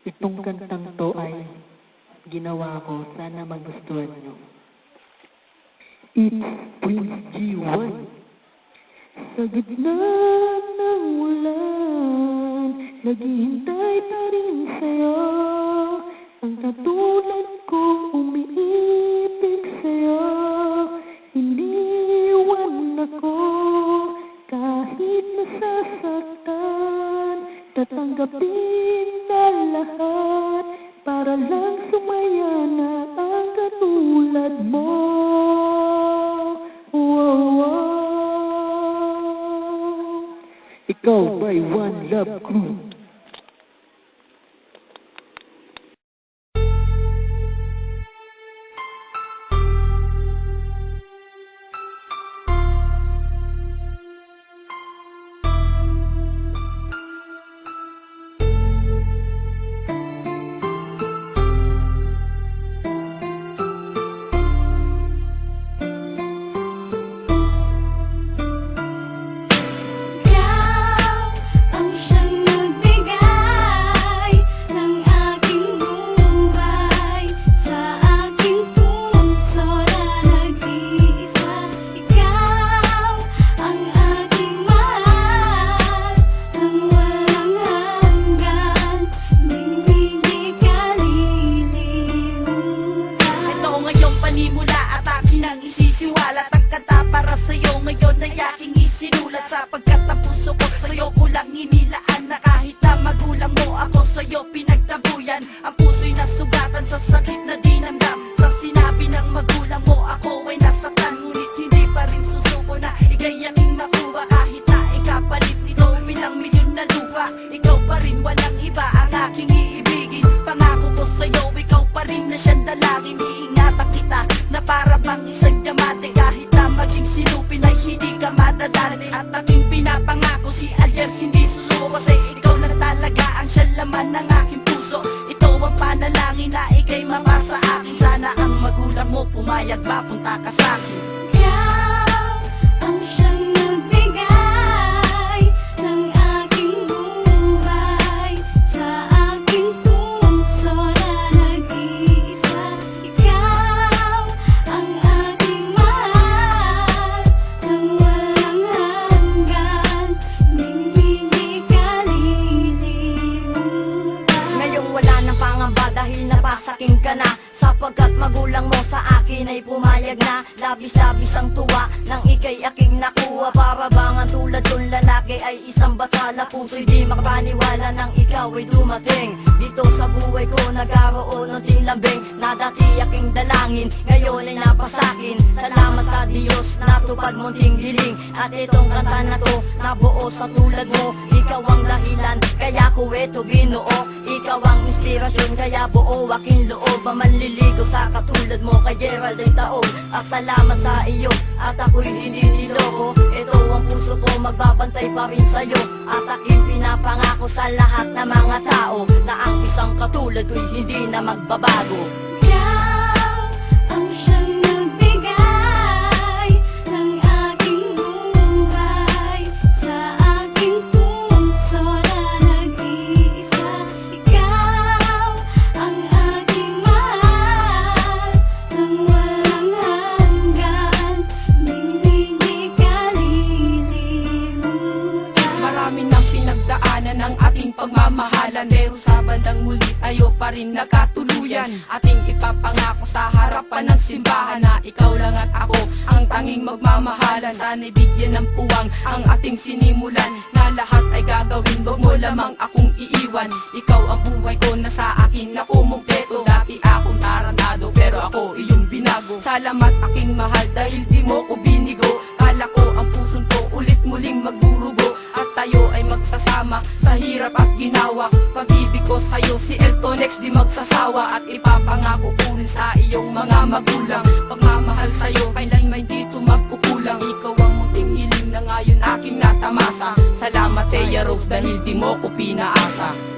Itong kantang to ay ginawa ko, sana magustuhan nyo. It's Prince G1. Sa gitna ng ulan, naghihintay pa rin sa'yo. Ang katulad ko umiibig sa'yo. Iniwan ako kahit nasasaktan. Tatanggapin na lahat para lang sumaya na ang katulad mo. Ikaw by One Love Crew. Sapagkat ang puso ko sa'yo kulang inilaan na kahit na magulang mo ako sa'yo pinagtabuyan. Ang puso'y nasugatan sa sakit na dinamdam. Sa sinabi ng magulang mo ako ay nasaktan, ngunit hindi pa rin susuko na ika'y aking nakuha. Kahit na ikapalit nito ilang milyon na lupa, ikaw pa rin walang iba ang aking iibigin. Pangako ko sa'yo ikaw pa rin na siyang dalangin. Iingatan kita na para bang isang diamante. Kahit na maging sinupin ay hindi ka madadali. At aking pinapangako si Alier hindi susuko, kasi ikaw na talaga ang siya laman ng aking puso. Ito ang panalangin na ika'y mamasa akin. Sana ang magulang mo pumayag mapunta ka sa'kin. Ikaw ang siyang nagbigay ng aking buhay, sa aking puso na nag-iisa. Ikaw ang aking mahal ng walang hanggan, hindi ka lilimutan. Ngayong wala ng pangamba dahil napasaking ka na, sapagkat magulang mo sa akin ay pumayag na. Labis-labis ang tuwa nang ika'y aking nakuha. Para bang ang tulad kong lalaki ay isang batala. Puso'y di makapaniwala nang ikaw ay dumating dito sa buhay ko. Nagkaroon ng tinlambing na dati aking dalangin, ngayon ay napasakin. Salamat sa Diyos, natupad munting hiling. At itong kanta na to nabuo sa tulad mo. Ikaw ang dahilan kaya ko ito binuo. Ikaw ang inspirasyon kaya buo aking loob. Manliligaw sa katulad mo kay Geraldine Taog. At salamat sa iyo at ako'y hindi niloko. Ito ang puso ko, magbabantay pa rin sa'yo. At aking pinapangako sa lahat ng mga tao na ang isang katulad ko'y hindi na magbabago. Ikaw ang siyang nagbigay ng aking buhay, sa aking puso na nag-iisa. Ikaw ang aking mahal ng walang hanggan, hindi ka lilimutan. Marami nang pinagdaanan ang ating pagmamahalan, pero sa bandang huli tayo pa rin nagkatuluyan. Ating ipapangako sa harapan ng simbahan na ikaw lang at ako ang tanging magmamahalan. Sana'y bigyan ng puwang ang ating sinimulan, na lahat ay gagawin, wag mo lamang akong iiwan. Ikaw ang buhay ko na sa akin na kumumpleto. Dati akong tarantado pero ako iyong binago. Salamat aking mahal dahil di mo ko binigo. Kala ko ang pusong to ulit muling magdurugo, at tayo ay magsasama sa hirap at ginawa. Pag-ibig ko sa'yo si Eltonex di magsasawa. At ipapangako ko rin sa iyong mga magulang, pagmamahal sa'yo kailan may dito magkukulang. Ikaw ang munting hiling na ngayon aking natamasa. Salamat Thea Rose dahil di mo ko pinaasa.